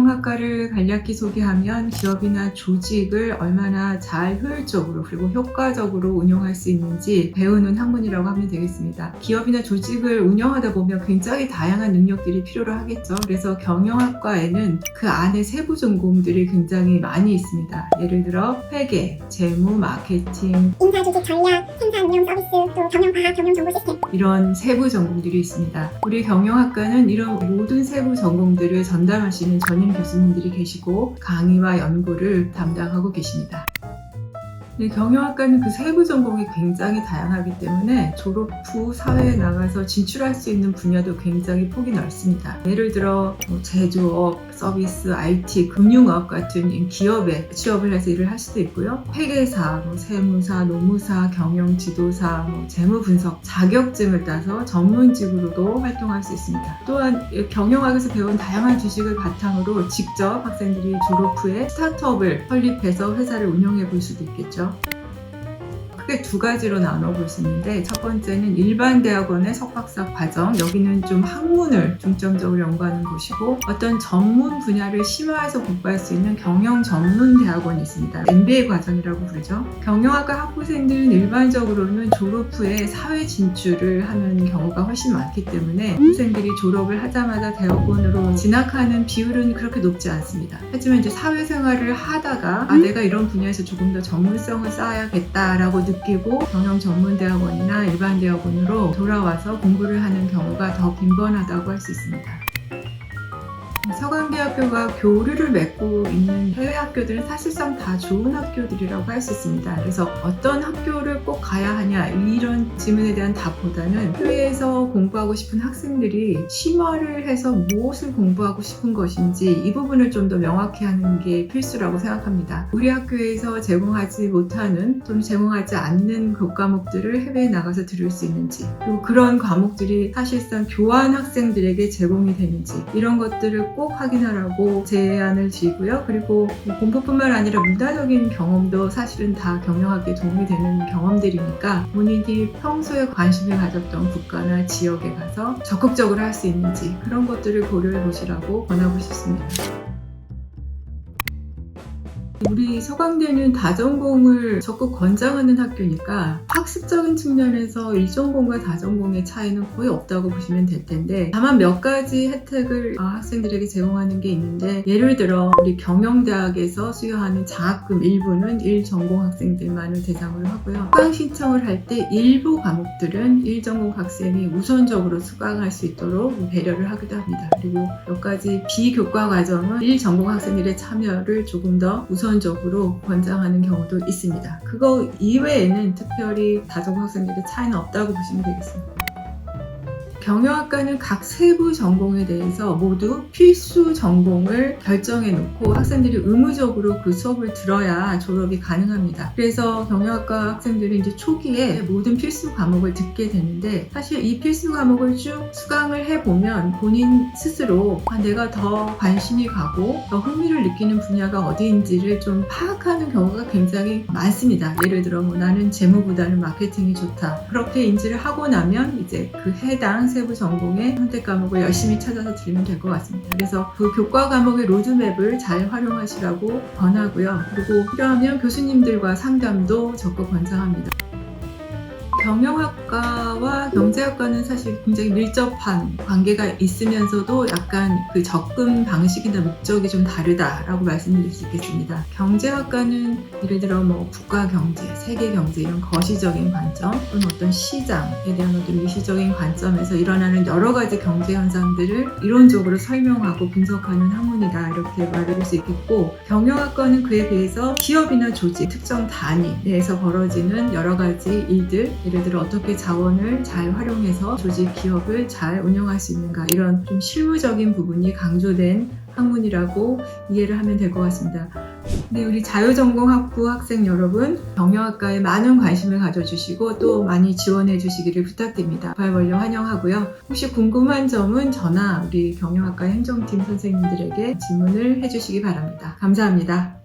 경영학과를 간략히 소개하면 기업이나 조직을 얼마나 잘 효율적으로 그리고 효과적으로 운영할 수 있는지 배우는 학문이라고 하면 되겠습니다. 기업이나 조직을 운영하다 보면 굉장히 다양한 능력들이 필요로 하겠죠. 그래서 경영학과에는 그 안에 세부 전공들이 굉장히 많이 있습니다. 예를 들어 회계, 재무, 마케팅, 인사, 조직, 전략, 생산, 운영, 서비스, 또 경영과학, 경영정보 시스템 이런 세부 전공들이 있습니다. 우리 경영학과는 이런 모든 세부 전공들을 전담하시는 전임 교수님들이 계시고 강의와 연구를 담당하고 계십니다. 경영학과는 그 세부 전공이 굉장히 다양하기 때문에 졸업 후 사회에 나가서 진출할 수 있는 분야도 굉장히 폭이 넓습니다. 예를 들어 제조업, 서비스, IT, 금융업 같은 기업에 취업을 해서 일을 할 수도 있고요. 회계사, 세무사, 노무사, 경영지도사, 재무분석 자격증을 따서 전문직으로도 활동할 수 있습니다. 또한 경영학에서 배운 다양한 지식을 바탕으로 직접 학생들이 졸업 후에 스타트업을 설립해서 회사를 운영해 볼 수도 있겠죠. 크게 두 가지로 나눠볼 수 있는데 첫 번째는 일반 대학원의 석박사 과정, 여기는 좀 학문을 중점적으로 연구하는 곳이고 어떤 전문 분야를 심화해서 공부할 수 있는 경영 전문 대학원이 있습니다. MBA 과정이라고 부르죠. 경영학과 학부생들은 일반적으로는 졸업 후에 사회 진출을 하는 경우가 훨씬 많기 때문에 학부생들이 졸업을 하자마자 대학원으로 진학하는 비율은 그렇게 높지 않습니다. 하지만 이제 사회생활을 하다가 내가 이런 분야에서 조금 더 전문성을 쌓아야겠다라고 느끼고 경영 전문 대학원이나 일반 대학원으로 돌아와서 공부를 하는 경우가 더 빈번하다고 할 수 있습니다. 서강대학교가 교류를 맺고 있는 해외 학교들은 사실상 다 좋은 학교들이라고 할 수 있습니다. 그래서 어떤 학교를 꼭 가야 하냐 이런 질문에 대한 답보다는 해외에서 공부하고 싶은 학생들이 심화를 해서 무엇을 공부하고 싶은 것인지 이 부분을 좀 더 명확히 하는 게 필수라고 생각합니다. 우리 학교에서 제공하지 못하는 또는 제공하지 않는 교과목들을 해외에 나가서 들을 수 있는지 그리고 그런 과목들이 사실상 교환 학생들에게 제공이 되는지 이런 것들을 꼭 확인하라고 제안을 드리고요. 그리고 공부뿐만 아니라 문화적인 경험도 사실은 다 경영학에 도움이 되는 경험들이니까 본인이 평소에 관심을 가졌던 국가나 지역에 가서 적극적으로 할 수 있는지 그런 것들을 고려해 보시라고 권하고 싶습니다. 우리 서강대는 다전공을 적극 권장하는 학교니까 학습적인 측면에서 1전공과 다전공의 차이는 거의 없다고 보시면 될 텐데 다만 몇 가지 혜택을 학생들에게 제공하는 게 있는데 예를 들어 우리 경영대학에서 수여하는 장학금 일부는 1전공 학생들만을 대상으로 하고요. 수강 신청을 할 때 일부 과목들은 1전공 학생이 우선적으로 수강할 수 있도록 배려를 하기도 합니다. 그리고 몇 가지 비교과 과정은 1전공 학생들의 참여를 조금 더 우선적으로 권장하는 경우도 있습니다. 그거 이외에는 특별히 다전공 학생들의 차이는 없다고 보시면 되겠습니다. 경영학과는 각 세부 전공에 대해서 모두 필수 전공을 결정해 놓고 학생들이 의무적으로 그 수업을 들어야 졸업이 가능합니다. 그래서 경영학과 학생들이 이제 초기에 모든 필수 과목을 듣게 되는데 사실 이 필수 과목을 쭉 수강을 해보면 본인 스스로 내가 더 관심이 가고 더 흥미를 느끼는 분야가 어디인지를 좀 파악하는 경우가 굉장히 많습니다. 예를 들어 나는 재무보다는 마케팅이 좋다. 그렇게 인지를 하고 나면 이제 그 해당 세부 전공의 선택 과목을 열심히 찾아서 들으면 될 것 같습니다. 그래서 그 교과 과목의 로드맵을 잘 활용하시라고 권하고요. 그리고 필요하면 교수님들과 상담도 적극 권장합니다. 경영학과와 경제학과는 사실 굉장히 밀접한 관계가 있으면서도 약간 그 접근 방식이나 목적이 좀 다르다라고 말씀드릴 수 있겠습니다. 경제학과는 예를 들어 국가 경제, 세계 경제 이런 거시적인 관점 또는 어떤 시장에 대한 어떤 미시적인 관점에서 일어나는 여러 가지 경제 현상들을 이론적으로 설명하고 분석하는 학문이다 이렇게 말할 수 있겠고 경영학과는 그에 비해서 기업이나 조직, 특정 단위 내에서 벌어지는 여러 가지 일들 예를 들어 어떻게 자원을 잘 활용해서 조직, 기업을 잘 운영할 수 있는가 이런 좀 실무적인 부분이 강조된 학문이라고 이해를 하면 될 것 같습니다. 네, 우리 자유전공 학부 학생 여러분 경영학과에 많은 관심을 가져주시고 또 많이 지원해 주시기를 부탁드립니다. 발벌려 환영하고요. 혹시 궁금한 점은 저나 우리 경영학과 행정팀 선생님들에게 질문을 해주시기 바랍니다. 감사합니다.